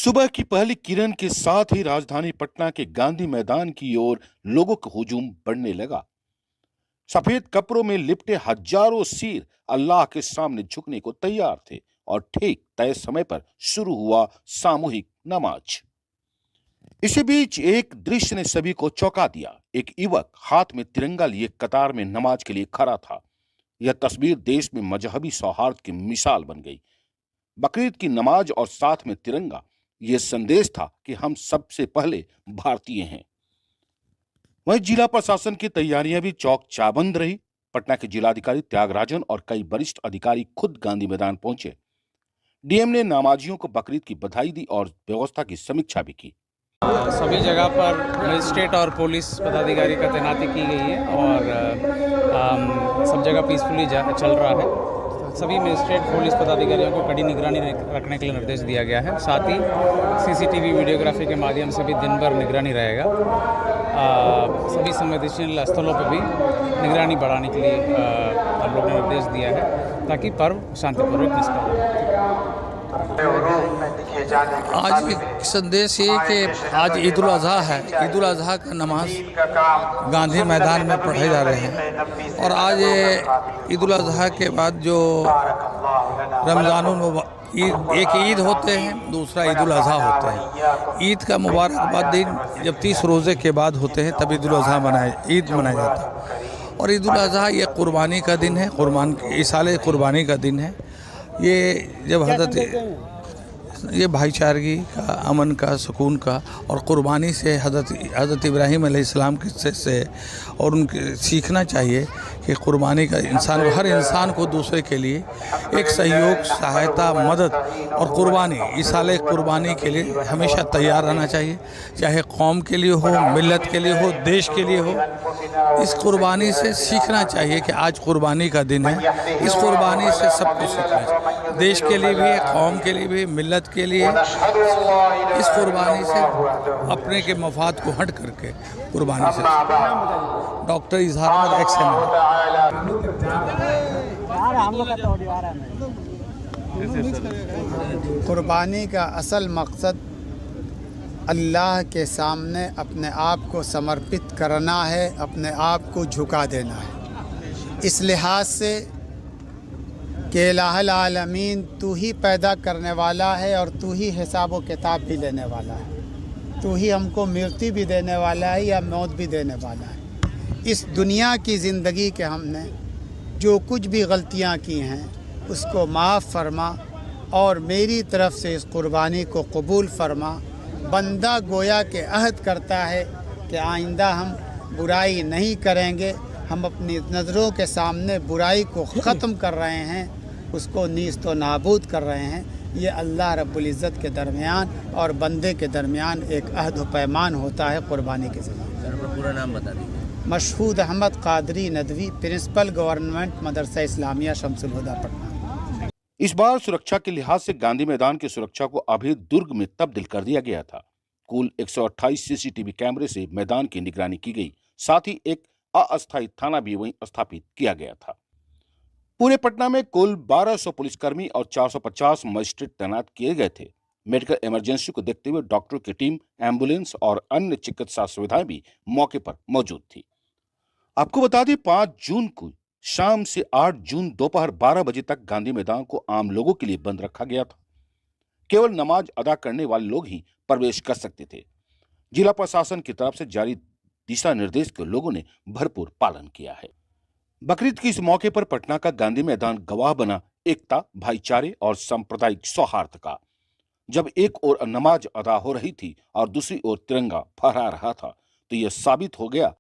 सुबह की पहली किरण के साथ ही राजधानी पटना के गांधी मैदान की ओर लोगों का हुजूम बढ़ने लगा। सफेद कपड़ों में लिपटे हजारों सिर अल्लाह के सामने झुकने को तैयार थे और ठीक तय समय पर शुरू हुआ सामूहिक नमाज। इसी बीच एक दृश्य ने सभी को चौंका दिया। एक युवक हाथ में तिरंगा लिए कतार में नमाज के लिए खड़ा था। यह तस्वीर देश में मजहबी सौहार्द की मिसाल बन गई। बकरीद की नमाज और साथ में तिरंगा, यह संदेश था कि हम सबसे पहले भारतीय हैं। वहीं जिला प्रशासन की तैयारियां भी चौक चाबंद रही। पटना के जिलाधिकारी त्यागराजन और कई वरिष्ठ अधिकारी खुद गांधी मैदान पहुंचे। डीएम ने नमाजियों को बकरीद की बधाई दी और व्यवस्था की समीक्षा भी की। सभी जगह पर मजिस्ट्रेट और पुलिस पदाधिकारी का तैनाती की गई है और सब जगह पीसफुली चल रहा है। सभी मजिस्ट्रेट पुलिस पदाधिकारियों को कड़ी निगरानी रखने के लिए निर्देश दिया गया है। साथ ही सीसीटीवी वीडियोग्राफी के माध्यम से भी दिन भर निगरानी रहेगा। सभी संवेदनशील स्थलों पर भी निगरानी बढ़ाने के लिए हम लोग ने निर्देश दिया है ताकि पर्व शांतिपूर्वक निष्पादन हो। आज एक संदेश ये कि आज ईद उल अज़हा है। ईद उल अज़हा का नमाज गांधी मैदान में पढ़े जा रहे हैं और आज ईद उल अज़हा के बाद जो रमज़ानुल एक ईद होते हैं, दूसरा ईद उल अज़हा होते हैं। ईद का मुबारकबाद दिन जब 30 रोज़े के बाद होते हैं तब ईद उल अज़हा ईद मनाया जाता है। और ईद उल अज़हा ये कुर्बानी का दिन है, इस साल कुर्बानी का दिन है। ये जब ये भाईचारगी का, अमन का, सुकून का और कुर्बानी से हज़रत इब्राहीम अलैहिस्सलाम किस्से से और उनके सीखना चाहिए कि कुर्बानी का हर इंसान को दूसरे के लिए एक सहयोग, सहायता, मदद और कुर्बानी, इस साल कुर्बानी के लिए हमेशा तैयार रहना चाहिए। चाहे कौम के लिए हो, मिल्लत के लिए हो, देश के लिए हो। इस कुर्बानी से सीखना चाहिए कि आज कुर्बानी का दिन है। इस कुर्बानी से सबको सीखना चाहिए, देश के लिए भी, कौम के लिए भी, मिल्लत के लिए। इस कुर्बानी से अपने के मफाद को हट करके कुर्बानी से। डॉक्टर इजहार अहमद कुर्बानी का असल मकसद अल्लाह के सामने अपने आप को समर्पित करना है, अपने आप को झुका देना है। इस लिहाज से कि इलाहुल आलमीन तू ही पैदा करने वाला है और तू ही हिसाब व किताब भी लेने वाला है। तू ही हमको मृत्यु भी देने वाला है या मौत भी देने वाला है। इस दुनिया की ज़िंदगी के हमने जो कुछ भी गलतियां की हैं उसको माफ़ फरमा और मेरी तरफ से इस कुर्बानी को कबूल फरमा। बंदा गोया के अहद करता है कि आइंदा हम बुराई नहीं करेंगे। हम अपनी नज़रों के सामने बुराई को ख़त्म कर रहे हैं, उसको नीस्त व नाबूद कर रहे हैं। ये अल्लाह रब्बुल इज़्ज़त के दरमियान और बंदे के दरमियान एक अहद व पैमान होता है कुर्बानी के ज़रिए। सर, अपना पूरा नाम बता दीजिए। मशहूद अहमद कादरी नदवी, प्रिंसिपल गवर्नमेंट मदरसा इस्लामिया शमसुल हुदा पटना। इस बार सुरक्षा के लिहाज से गांधी मैदान की सुरक्षा को अभी दुर्ग में तब्दील कर दिया गया था। कुल 128 सीसीटीवी कैमरे से मैदान की निगरानी की गई। साथ ही एक अस्थायी थाना भी वहीं स्थापित किया गया था। पूरे पटना में कुल 1200 पुलिसकर्मी और 450 मजिस्ट्रेट तैनात किए गए थे। मेडिकल इमरजेंसी को देखते हुए डॉक्टरों की टीम, एम्बुलेंस और अन्य चिकित्सा सुविधाएं भी मौके पर मौजूद थी। आपको बता दें, 5 जून को शाम से 8 जून दोपहर 12 बजे तक गांधी मैदान को आम लोगों के लिए बंद रखा गया था। केवल नमाज अदा करने वाले लोग ही प्रवेश कर सकते थे। जिला प्रशासन की तरफ से जारी दिशा निर्देश के लोगों ने भरपूर पालन किया है। बकरीद की इस मौके पर पटना का गांधी मैदान गवाह बना एकता, भाईचारे और सांप्रदायिक सौहार्द का। जब एक ओर नमाज अदा हो रही थी और दूसरी ओर तिरंगा फहरा रहा था, तो यह साबित हो गया